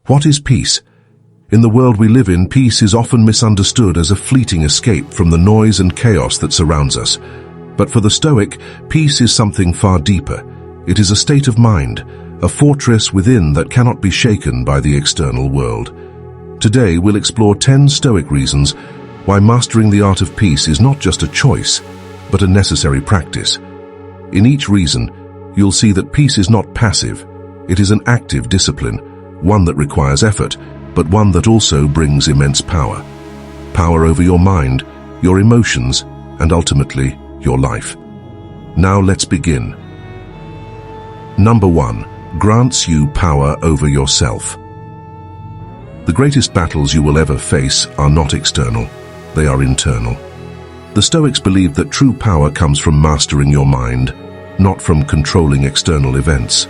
What is peace? In the world we live in, peace is often misunderstood as a fleeting escape from the noise and chaos that surrounds us. But for the Stoic, peace is something far deeper. It is a state of mind, a fortress within that cannot be shaken by the external world. Today we'll explore 10 Stoic reasons why mastering the art of peace is not just a choice, but a necessary practice. In each reason, you'll see that peace is not passive. It is an active discipline, one that requires effort, but one that also brings immense power. Power over your mind, your emotions, and ultimately, your life. Now let's begin. Number 1. Grants you power over yourself. The greatest battles you will ever face are not external, they are internal. The Stoics believed that true power comes from mastering your mind, not from controlling external events.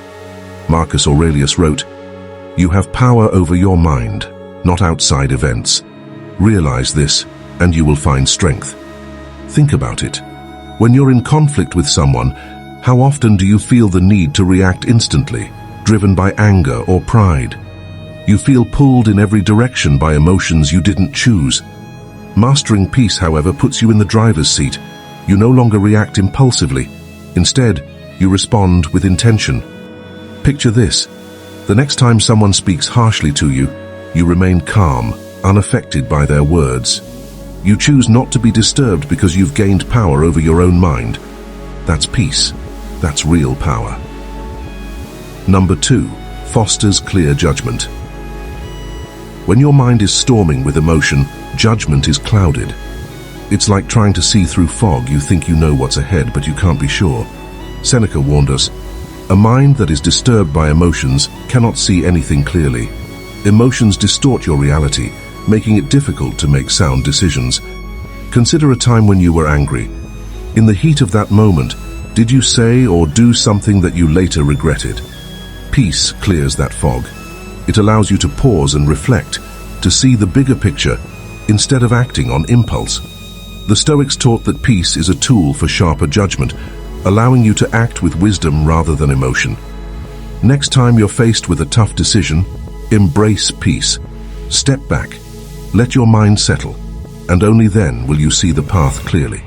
Marcus Aurelius wrote, "You have power over your mind, not outside events. Realize this, and you will find strength." Think about it. When you're in conflict with someone, how often do you feel the need to react instantly, driven by anger or pride? You feel pulled in every direction by emotions you didn't choose. Mastering peace, however, puts you in the driver's seat. You no longer react impulsively. Instead, you respond with intention. Picture this. The next time someone speaks harshly to you, you remain calm, unaffected by their words. You choose not to be disturbed because you've gained power over your own mind. That's peace. That's real power. Number 2. Fosters clear judgment. When your mind is storming with emotion, judgment is clouded. It's like trying to see through fog. You think you know what's ahead, but you can't be sure. Seneca warned us, "A mind that is disturbed by emotions cannot see anything clearly." Emotions distort your reality, making it difficult to make sound decisions. Consider a time when you were angry. In the heat of that moment, did you say or do something that you later regretted? Peace clears that fog. It allows you to pause and reflect, to see the bigger picture, instead of acting on impulse. The Stoics taught that peace is a tool for sharper judgment, allowing you to act with wisdom rather than emotion. Next time you're faced with a tough decision, embrace peace. Step back, let your mind settle, and only then will you see the path clearly.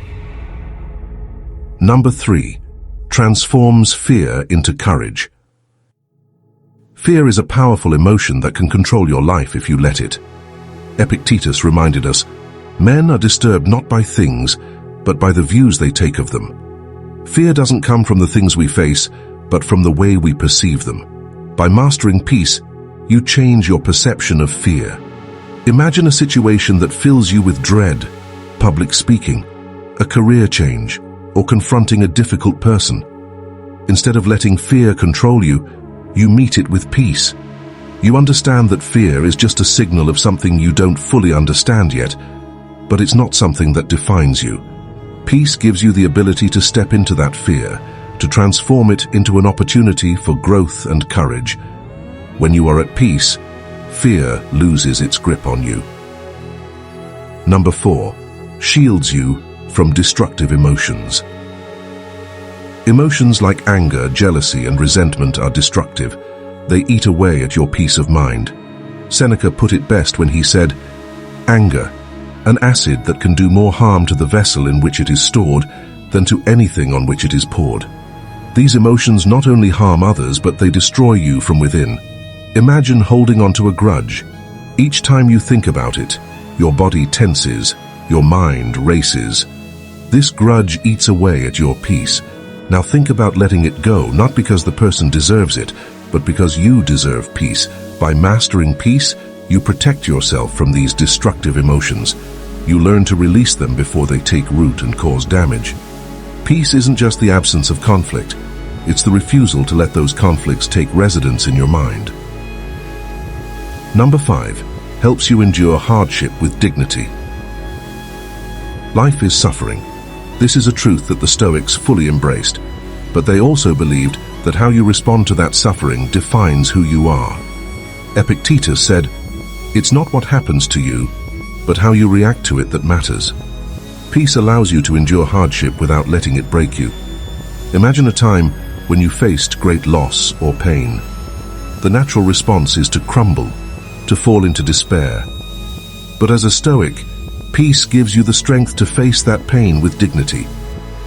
Number 3. Transforms fear into courage. Fear is a powerful emotion that can control your life if you let it. Epictetus reminded us, "Men are disturbed not by things, but by the views they take of them." Fear doesn't come from the things we face, but from the way we perceive them. By mastering peace, you change your perception of fear. Imagine a situation that fills you with dread, public speaking, a career change, or confronting a difficult person. Instead of letting fear control you, you meet it with peace. You understand that fear is just a signal of something you don't fully understand yet, but it's not something that defines you. Peace gives you the ability to step into that fear, to transform it into an opportunity for growth and courage. When you are at peace, fear loses its grip on you. Number 4. Shields you from destructive emotions. Emotions like anger, jealousy, and resentment are destructive. They eat away at your peace of mind. Seneca put it best when he said, "Anger, an acid that can do more harm to the vessel in which it is stored than to anything on which it is poured." These emotions not only harm others, but they destroy you from within. Imagine holding on to a grudge. Each time you think about it, your body tenses, your mind races. This grudge eats away at your peace. Now think about letting it go, not because the person deserves it, but because you deserve peace. By mastering peace, you protect yourself from these destructive emotions. You learn to release them before they take root and cause damage. Peace isn't just the absence of conflict. It's the refusal to let those conflicts take residence in your mind. Number 5. Helps you endure hardship with dignity. Life is suffering. This is a truth that the Stoics fully embraced, but they also believed that how you respond to that suffering defines who you are. Epictetus said, "It's not what happens to you, but how you react to it that matters." Peace allows you to endure hardship without letting it break you. Imagine a time when you faced great loss or pain. The natural response is to crumble, to fall into despair. But as a Stoic, peace gives you the strength to face that pain with dignity.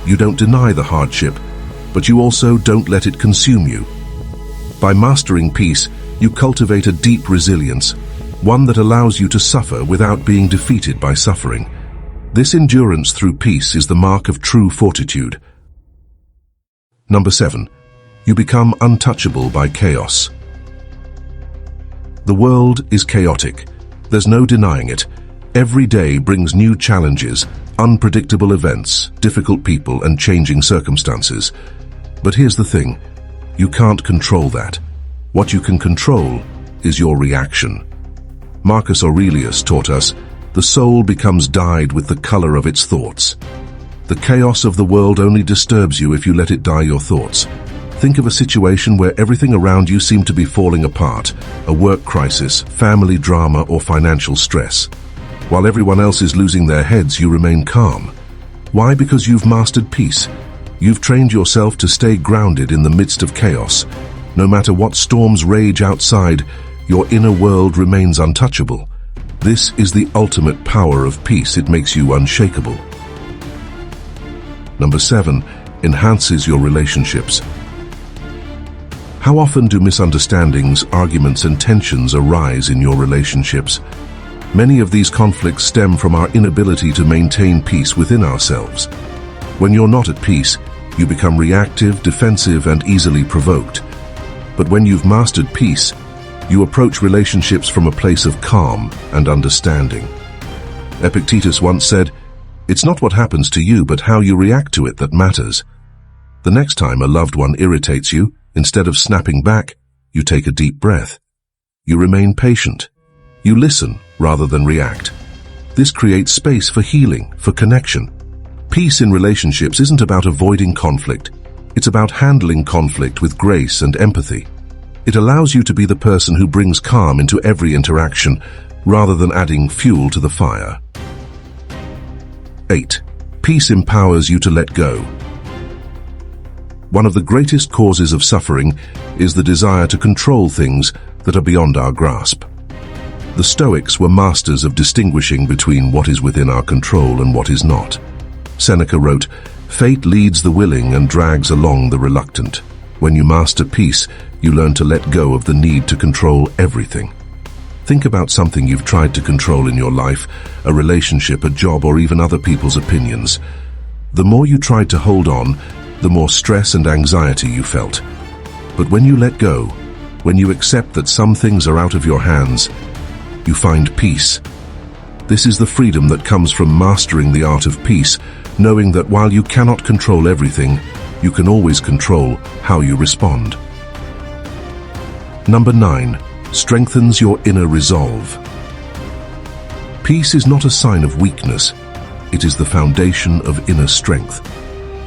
You don't deny the hardship, but you also don't let it consume you. By mastering peace, you cultivate a deep resilience, one that allows you to suffer without being defeated by suffering. This endurance through peace is the mark of true fortitude. Number 7. You become untouchable by chaos. The world is chaotic. There's no denying it. Every day brings new challenges, unpredictable events, difficult people, and changing circumstances. But here's the thing. You can't control that. What you can control is your reaction. Marcus Aurelius taught us, the soul becomes dyed with the color of its thoughts. The chaos of the world only disturbs you if you let it dye your thoughts. Think of a situation where everything around you seemed to be falling apart, a work crisis, family drama, or financial stress. While everyone else is losing their heads, you remain calm. Why? Because you've mastered peace. You've trained yourself to stay grounded in the midst of chaos. No matter what storms rage outside, your inner world remains untouchable. This is the ultimate power of peace. It makes you unshakable. Number 7. Enhances your relationships. How often do misunderstandings, arguments, and tensions arise in your relationships? Many of these conflicts stem from our inability to maintain peace within ourselves. When you're not at peace, you become reactive, defensive, and easily provoked. But when you've mastered peace, you approach relationships from a place of calm and understanding. Epictetus once said, "It's not what happens to you, but how you react to it that matters." The next time a loved one irritates you, instead of snapping back, you take a deep breath. You remain patient. You listen rather than react. This creates space for healing, for connection. Peace in relationships isn't about avoiding conflict. It's about handling conflict with grace and empathy. It allows you to be the person who brings calm into every interaction, rather than adding fuel to the fire. 8. Peace empowers you to let go. One of the greatest causes of suffering is the desire to control things that are beyond our grasp. The Stoics were masters of distinguishing between what is within our control and what is not. Seneca wrote, "Fate leads the willing and drags along the reluctant." When you master peace, you learn to let go of the need to control everything. Think about something you've tried to control in your life, a relationship, a job, or even other people's opinions. The more you tried to hold on, the more stress and anxiety you felt. But when you let go, when you accept that some things are out of your hands, you find peace. This is the freedom that comes from mastering the art of peace, knowing that while you cannot control everything, you can always control how you respond. Number 9. Strengthens your inner resolve. Peace is not a sign of weakness. It is the foundation of inner strength.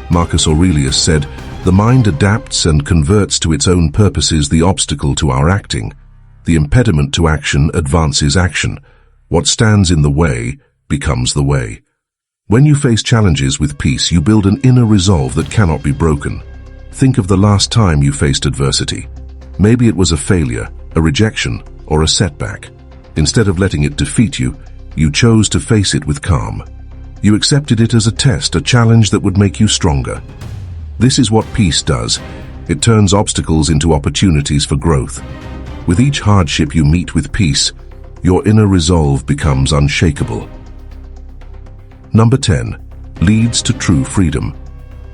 Marcus Aurelius said, "The mind adapts and converts to its own purposes the obstacle to our acting. The impediment to action advances action. What stands in the way becomes the way." When you face challenges with peace, you build an inner resolve that cannot be broken. Think of the last time you faced adversity. Maybe it was a failure, a rejection, or a setback. Instead of letting it defeat you, you chose to face it with calm. You accepted it as a test, a challenge that would make you stronger. This is what peace does. It turns obstacles into opportunities for growth. With each hardship you meet with peace, your inner resolve becomes unshakable. Number 10. Leads to true freedom.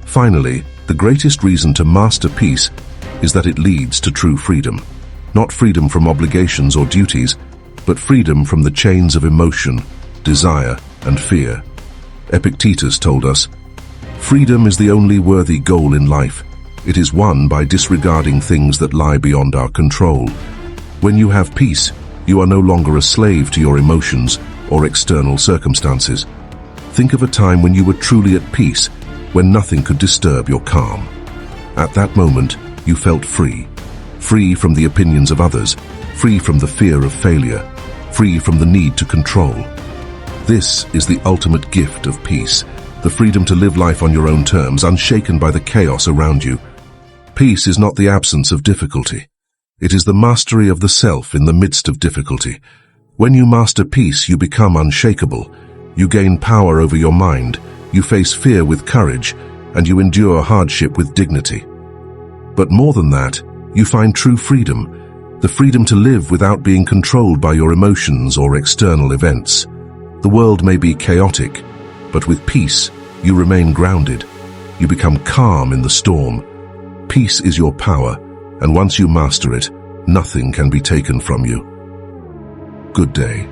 Finally, the greatest reason to master peace is that it leads to true freedom. Not freedom from obligations or duties, but freedom from the chains of emotion, desire, and fear. Epictetus told us, "Freedom is the only worthy goal in life. It is won by disregarding things that lie beyond our control." When you have peace, you are no longer a slave to your emotions or external circumstances. Think of a time when you were truly at peace, when nothing could disturb your calm. At that moment, you felt free. Free from the opinions of others, free from the fear of failure, free from the need to control. This is the ultimate gift of peace, the freedom to live life on your own terms, unshaken by the chaos around you. Peace is not the absence of difficulty. It is the mastery of the self in the midst of difficulty. When you master peace, you become unshakable. You gain power over your mind, you face fear with courage, and you endure hardship with dignity. But more than that, you find true freedom, the freedom to live without being controlled by your emotions or external events. The world may be chaotic, but with peace, you remain grounded. You become calm in the storm. Peace is your power, and once you master it, nothing can be taken from you. Good day.